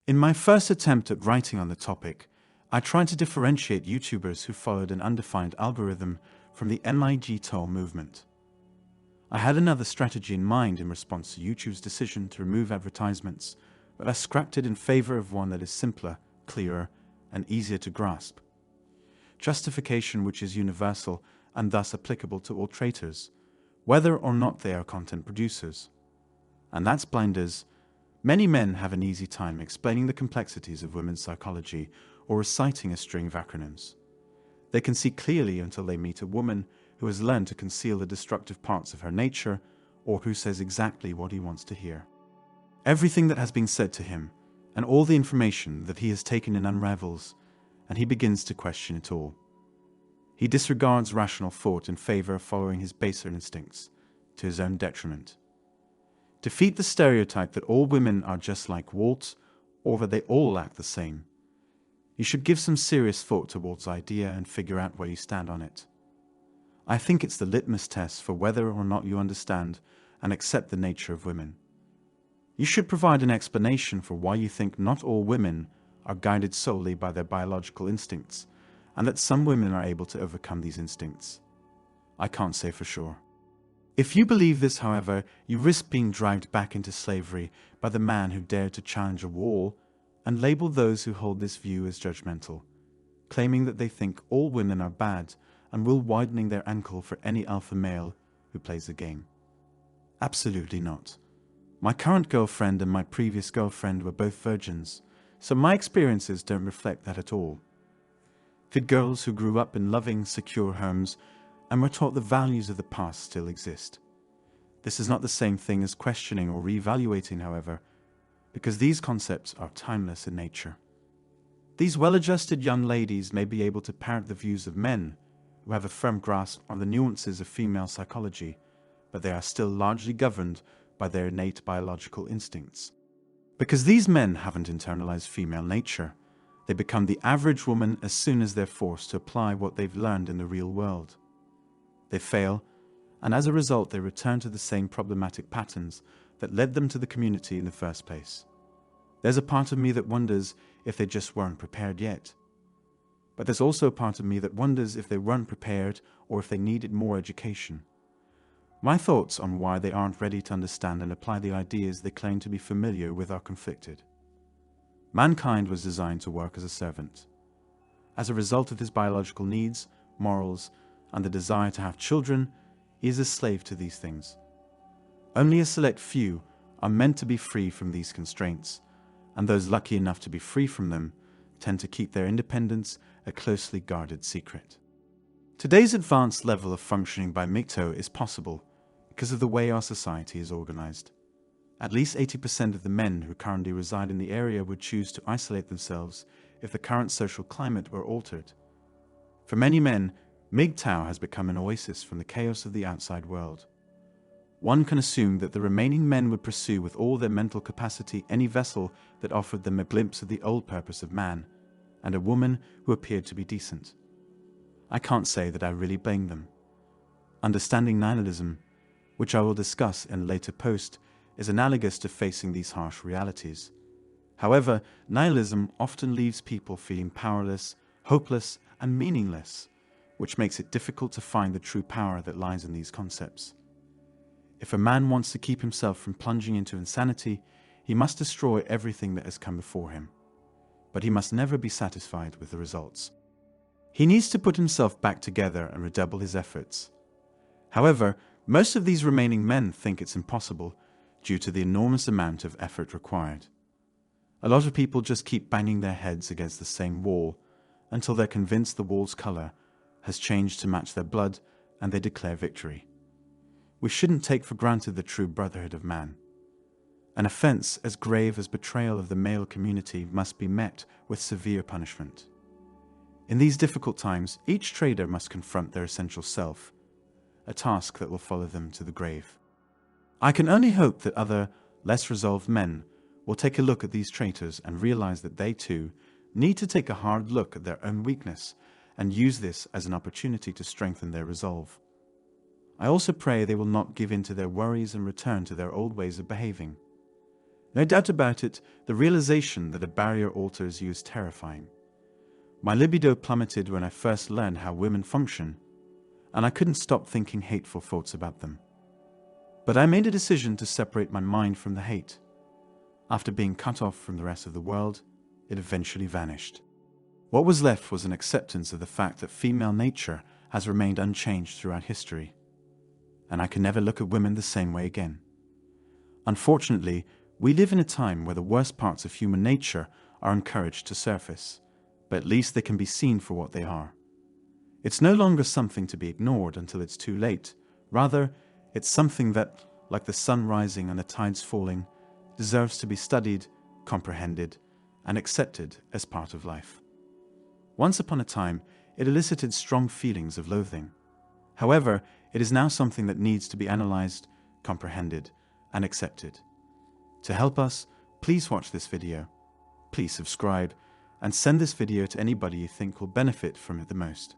In my first attempt at writing on the topic, I tried to differentiate YouTubers who followed an undefined algorithm from the MIG-TOL movement. I had another strategy in mind in response to YouTube's decision to remove advertisements, but I scrapped it in favor of one that is simpler, clearer, and easier to grasp. Justification which is universal and thus applicable to all traitors, whether or not they are content producers. And that's blinders. Many men have an easy time explaining the complexities of women's psychology or reciting a string of acronyms. They can see clearly until they meet a woman who has learned to conceal the destructive parts of her nature or who says exactly what he wants to hear. Everything that has been said to him and all the information that he has taken in unravels, and he begins to question it all. He disregards rational thought in favor of following his baser instincts, to his own detriment. Defeat the stereotype that all women are just like Walt, or that they all act the same. You should give some serious thought to Walt's idea and figure out where you stand on it. I think it's the litmus test for whether or not you understand and accept the nature of women. You should provide an explanation for why you think not all women are guided solely by their biological instincts, and that some women are able to overcome these instincts. I can't say for sure. If you believe this, however, you risk being dragged back into slavery by the man who dared to challenge a wall and label those who hold this view as judgmental, claiming that they think all women are bad and will widening their ankle for any alpha male who plays the game. Absolutely not. My current girlfriend and my previous girlfriend were both virgins, so my experiences don't reflect that at all. The girls who grew up in loving, secure homes and were taught the values of the past still exist. This is not the same thing as questioning or reevaluating, however, because these concepts are timeless in nature. These well-adjusted young ladies may be able to parrot the views of men who have a firm grasp on the nuances of female psychology, but they are still largely governed by their innate biological instincts. Because these men haven't internalized female nature, they become the average woman as soon as they're forced to apply what they've learned in the real world. They fail, and as a result they return to the same problematic patterns that led them to the community in the first place. There's a part of me that wonders if they just weren't prepared yet. But there's also a part of me that wonders if they weren't prepared or if they needed more education. My thoughts on why they aren't ready to understand and apply the ideas they claim to be familiar with are conflicted. Mankind was designed to work as a servant. As a result of his biological needs, morals, and the desire to have children, he is a slave to these things. Only a select few are meant to be free from these constraints, and those lucky enough to be free from them tend to keep their independence a closely guarded secret. Today's advanced level of functioning by MGTOW is possible because of the way our society is organized. At least 80% of the men who currently reside in the area would choose to isolate themselves if the current social climate were altered. For many men, MGTOW has become an oasis from the chaos of the outside world. One can assume that the remaining men would pursue with all their mental capacity any vessel that offered them a glimpse of the old purpose of man, and a woman who appeared to be decent. I can't say that I really blame them. Understanding nihilism, which I will discuss in a later post, is analogous to facing these harsh realities. However, nihilism often leaves people feeling powerless, hopeless, and meaningless, which makes it difficult to find the true power that lies in these concepts. If a man wants to keep himself from plunging into insanity, he must destroy everything that has come before him. But he must never be satisfied with the results. He needs to put himself back together and redouble his efforts. However, most of these remaining men think it's impossible due to the enormous amount of effort required. A lot of people just keep banging their heads against the same wall until they're convinced the wall's color has changed to match their blood and they declare victory. We shouldn't take for granted the true brotherhood of man. An offense as grave as betrayal of the male community must be met with severe punishment. In these difficult times, each trader must confront their essential self, a task that will follow them to the grave. I can only hope that other, less resolved men will take a look at these traitors and realize that they too need to take a hard look at their own weakness and use this as an opportunity to strengthen their resolve. I also pray they will not give in to their worries and return to their old ways of behaving. No doubt about it, the realization that a barrier alters you is terrifying. My libido plummeted when I first learned how women function, and I couldn't stop thinking hateful thoughts about them. But I made a decision to separate my mind from the hate. After being cut off from the rest of the world, it eventually vanished. What was left was an acceptance of the fact that female nature has remained unchanged throughout history, and I can never look at women the same way again. Unfortunately, we live in a time where the worst parts of human nature are encouraged to surface, but at least they can be seen for what they are. It's no longer something to be ignored until it's too late. Rather, it's something that, like the sun rising and the tides falling, deserves to be studied, comprehended, and accepted as part of life. Once upon a time, it elicited strong feelings of loathing. However, it is now something that needs to be analyzed, comprehended, and accepted. To help us, please watch this video, please subscribe, and send this video to anybody you think will benefit from it the most.